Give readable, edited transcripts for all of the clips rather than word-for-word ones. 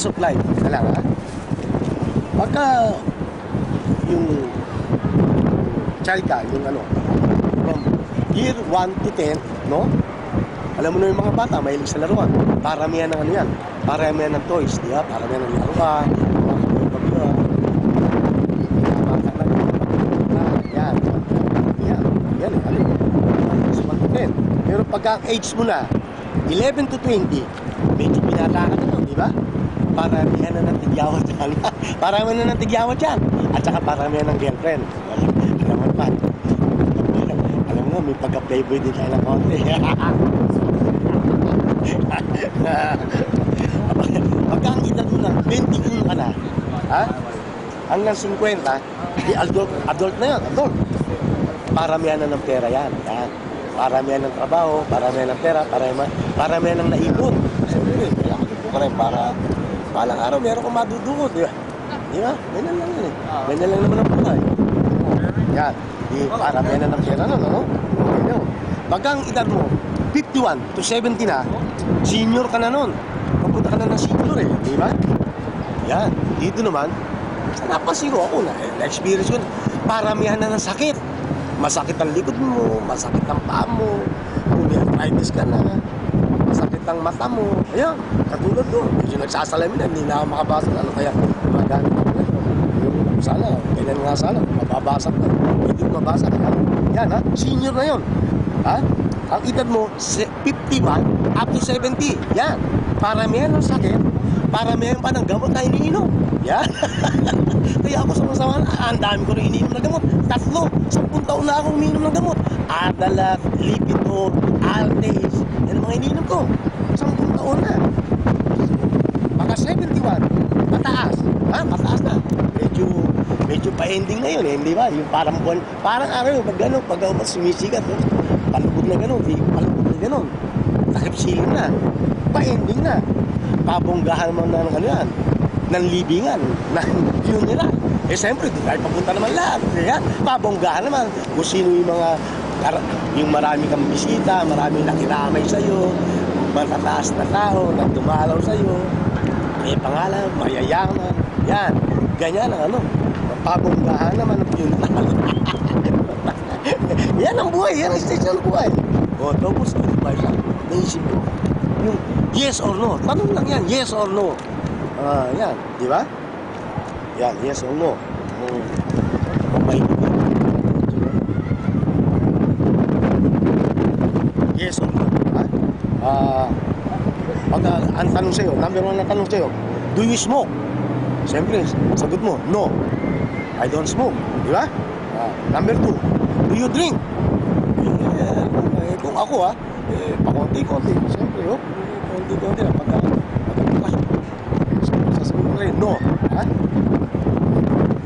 of life na lang, ha? Pagka yung child ka, yung ano, from year 1 to 10, no? Alam mo na yung mga bata, mahilig sa laruan. Paramihan ng ano yan. Paramihan ng toys, di ba? Paramihan ng laruan, mga kapag-pag-pag. Yan. Yan, ano? So, 1 to 10. Pero pagka age mo na, 11 to 20, medyo pinata ka na to, di ba? Paramihan na ng tigyawat yan. Paramihan na ng tigyawat yan. At saka paramihan ng girlfriend. Alam mo naman. Alam mo, may pagka-playboy din tayo ng konti. Pagka ang edad mo na, 21 ka na, ha? Hanggang 50, di adult na yan, adult. Paramihan na ng pera yan. Yan. Paramihan ng trabaho, paramihan ng pera, paramihan ng naipon. Siyempre, kaya ako ka rin para palang araw meron kong madudukot, di ba? Di ba? Ganyan lang yan eh. Ganyan lang naman ang buhay. Yan. Di paramihan na ng pera na, no? Okay, pagka ang edad mo, 51 to 70 na, senior ka na nun. Papunta ka na ng senior eh, di ba? Yan. Dito naman, sa napansin ko ako na-experience ko, paramihan na ng sakit. Masakit ang likod mo, masakit ang paa mo, kung may arthritis ka na, masakit ang mata mo. Ayan, katulad doon. Medyo nagsasalamin na, hindi na ako makabasa. Ano kaya, magamit ako na yung sana, kailan nga sana, mababasag na. Hindi ko mabasa. Yan ha, senior na yun. Ha? Ang edad mo, 51 up to 70. Yan. Paramihan ng sakit, paramihan pa ng gamot na iniinom. Yan. Kaya ako sama-sama, ang dami ko rin iniinom na gamot. 10 taon na akong umiinom ng gamot. Adalat, Lipitor, Altes. Yan ang mga iniinom ko. 10 taon na. Baka 71, mataas. Ha? Mataas na. Medyo pa-ending na yun eh. Hindi ba? Yung parang buwan, parang araw, pag gano'n, pag sumisikat, palubog na gano'n, palubog na gano'n. Takip siling na. Pa-ending na. Pabonggahan mo na ng ano yan. Ng libingan, ng funeral. Eh siyempre, di tayo papunta naman lahat. Kaya, pabonggahan naman. Kung sino yung mga, yung marami kang bisita, marami nakiramay sa'yo, matataas na tao, na dumalaw sa'yo, may pangalan, mayayaman. Yan, ganyan ang ano. Pabonggahan naman ng funeral. Yan ang buhay, yan ang station ng buhay. O, tapos, ano ba siya? Naisip ko. Yung yes or no. Tanong lang yan, yes or no. Yan, di ba? Yan, yes or no. Yes or no. Pag ang tanong sa'yo, number 1 na tanong sa'yo, do you smoke? Siyempre, sagot mo, no. I don't smoke. Di ba? Number 2, do you drink? Kung ako pakonti-konti. Siyempre, konti-konti na pagka-bukas. Sasagot mo rin, no. Ha?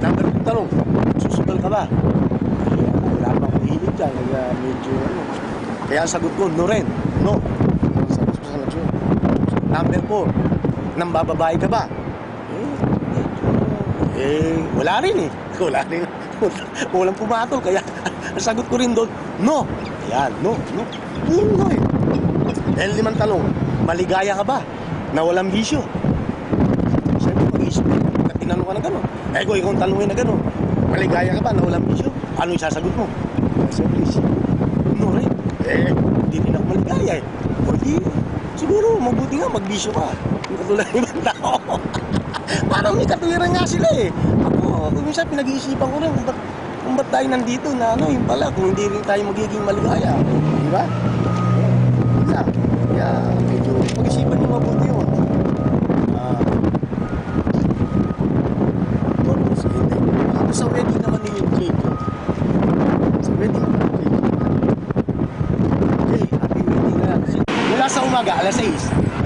Number 2 tanong, susubal ka ba? Wala pa akong hilig dyan. Medyo Kaya ang sagot ko, no rin. No. Sagot ko sa nagsyon. Number 4, nang bababae ka ba? Wala rin eh. Wala rin. Walang pumatol. Kaya ang sagot ko rin doon, no. Ayan, no. No eh. Dahil 5 tanong, maligaya ka ba? Na walang bisyo? Siyempre, mag-isip mo. Tinanong ka na gano'n. Kung ikaw tanongin na gano'n, maligaya ka ba na walang bisyo? Ano yung sasagot mo? Siyempre, no rin. Hindi rin ako maligaya eh. Hindi. Siguro, mabuti nga, magbisyo ka. Yung katulad ng ibang tao. Parang may katuwiran nga sila eh. Ako, minsan pinag-iisipan ko rin kung ba't tayo nandito na ano, yun pala, kung hindi rin tayo magiging maligaya. Di ba? Wala. Kaya medyo pag-isipan nyo mabuti yun. Ako sa wedding naman din yung cake. Sa wedding naman yung cake. Okay, happy wedding na. Mula sa umaga, alas 6.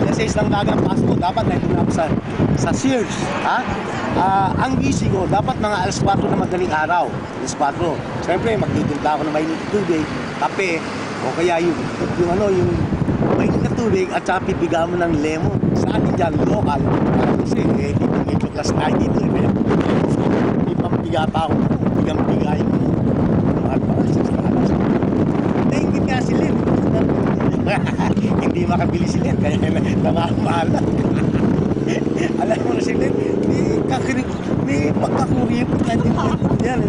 Alas 6 ng umaga ang pasok ko. Dapat na ito na ako sa Sears. Ha? Ang gising ko, dapat mga alas 4 na madaling araw. Alas 4. Siyempre, magtitimpla ako ng mainit na tubig, kape, o kaya yung mainit na tubig at saka pipiga mo ng lemon. Sa atin dyan, local. Kasi, dito medyo class tayo dito. May pampiga pa ako. Pigang-piga yung mahal pa kasi sa alas. Naingit nga si Lynn. Hindi makabili si Lynn, kaya namahal-mahal. Alam mo na si Glenn, may pagkakurip na din yan.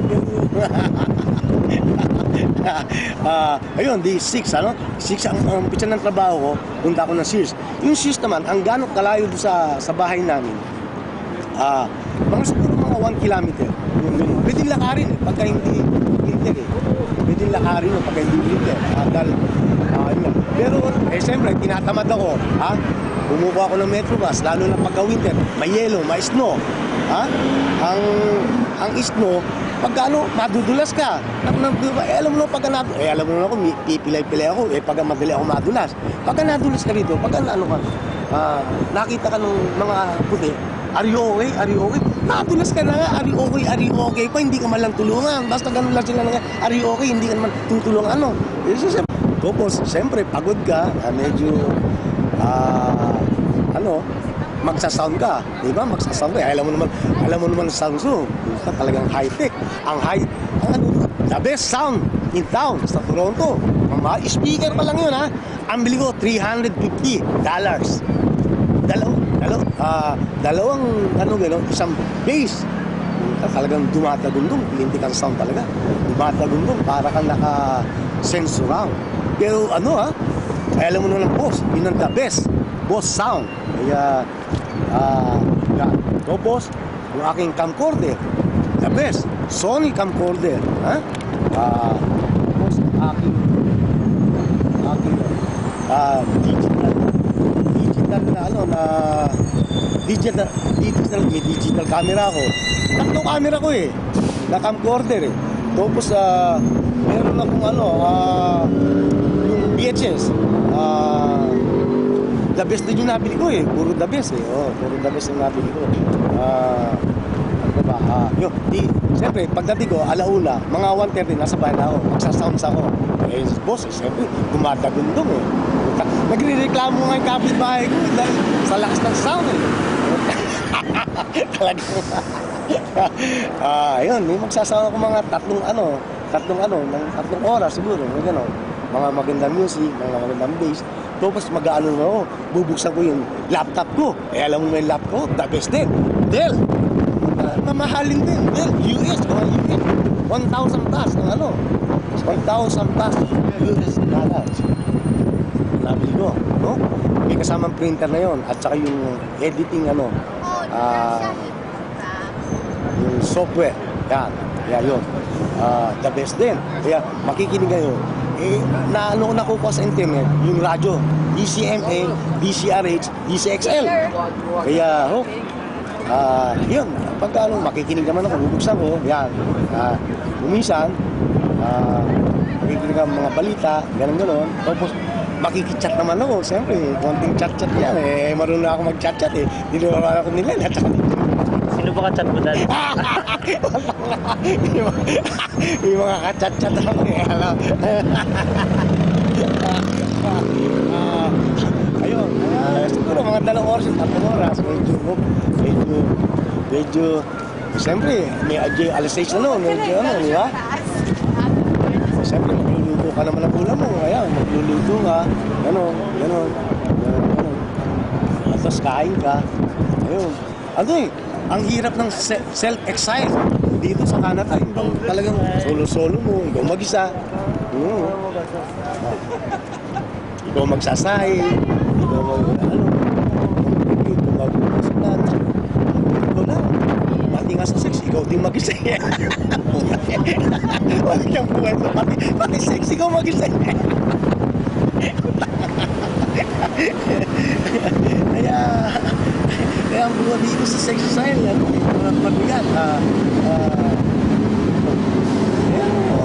Ayun, di 6, ano? 6 ang pitsa ng trabaho ko, punta ako ng Sears. Yung Sears naman, ang gano'ng kalayo doon sa bahay namin, mga siguro mga 1 kilometer. Pwedeng lakarin eh, pagka hindi winter eh. Pwedeng lakarin eh, pagka hindi winter. Pero, siyempre, tinatamad ako, ha? Bumuko ako ng Metrobus, lalo na pagka winter, may yelo, may snow. Ha? Ang snow, pagka madudulas ka. Alam mo na pagka alam mo na ako, pipilay-pilay ako, pagka madali ako madulas. Pagka nadulas ka rito, pagka nakita ka ng mga puti, are you okay? Are you okay? Nadulas ka na nga, are you okay pa, hindi ka man lang tulungan. Basta ganun lang sila na nga, are you okay? Hindi ka naman tutulungan, ano? Tapos, siyempre, pagod ka, medyo, magsasound ka, di ba? Magsasound ka. Alam mo naman sound so, talagang high-tech. The best sound in town sa Toronto. Mga speaker pa lang yun, ha? Ang bili ko, $350. Dalawang isang bass. Talagang dumatagundong, lintik ang sound talaga. Dumatagundong, para kang naka-sense surround. Pero alam mo naman, boss, yun ang the best. Boss sound. Kaya, boss, yung aking camcorder, the best. Sony camcorder. Boss, aking digital camera ko. Tatlong camera ko eh. Na camcorder eh. Tapos, meron akong yung VHS. The best din yung nabili ko eh. Puro the best eh. Puro the best yung nabili ko. Siyempre, pagdating ko, alauna, mga 1:30, nasa bahay na ako. Magsasounds ako. Boss, siyempre, gumadagundong eh. Nagre-reklamo nga yung kapitbahay ko dahil sa lakas ng sound eh. Talagang, ayun, may magsasound ako mga tatlong oras siguro. Mga magandang music, mga magandang bass. Tapos mag-ano na ako, bubuksan ko yung laptop ko. Alam mo yung laptop ko, the best din. Dell. Mamahalin din. Dell, US. 1,000 plus. 1,000 plus US dollars. Nabili ko. No? May kasamang printer na yon at saka yung editing yung software. Yan. Kaya yun. The best din. Kaya makikinig kayo. Nakuha sa internet, yung radyo, DCMA, DCRH, DCXL. Kaya, yun, pagka makikinig naman ako, bubuksan ko, yan. Umisan, makikinig ang mga balita, gano'n. Tapos, makikichat naman ako, siyempre, konting chat-chat yan, marunong ako mag-chat-chat Hindi naman ako nila, Sino ba ka-chat mo dati? Yung mga ka-chat-chat ako ayun, siguro mga 2 oras, 3 oras, medyo, siyempre, may alas 6 medyo di ba? Siyempre, magluluto ka naman ang ulam mo, ayan, magluluto ka, gano'n. Tapos kain ka, ayun. Ang hirap ng self-exile dito sa Canada. Talagang solo-solo mo, ikaw mag-isa. Ikaw magsasay, ikaw mag-sulat. Ikaw lang. Pati nga sa sex, ikaw din mag-isa. Wala kang buhay mo. Pati sex, ikaw mag-isa. Kaya ang buwan dito sa sex style, mabigat.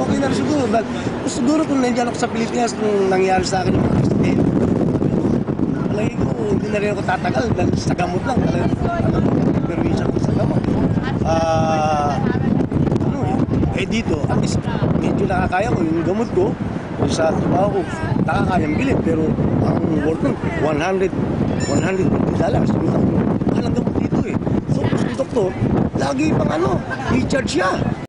Okay na siguro. Siguro kung nandiyan ako sa Pilipinas nung nangyari sa akin yung mga accident, palagi ko, hindi na rin ako tatagal dahil sa gamot lang. Permission ko sa gamot. Dito, at least, medyo nakakaya ko yung gamot ko. Sa trabaho ko, nakakayang bilhin, pero ang worth nun, $150. Mahal ang gamot dito eh. So, yung doktor, lagi pang recharge siya.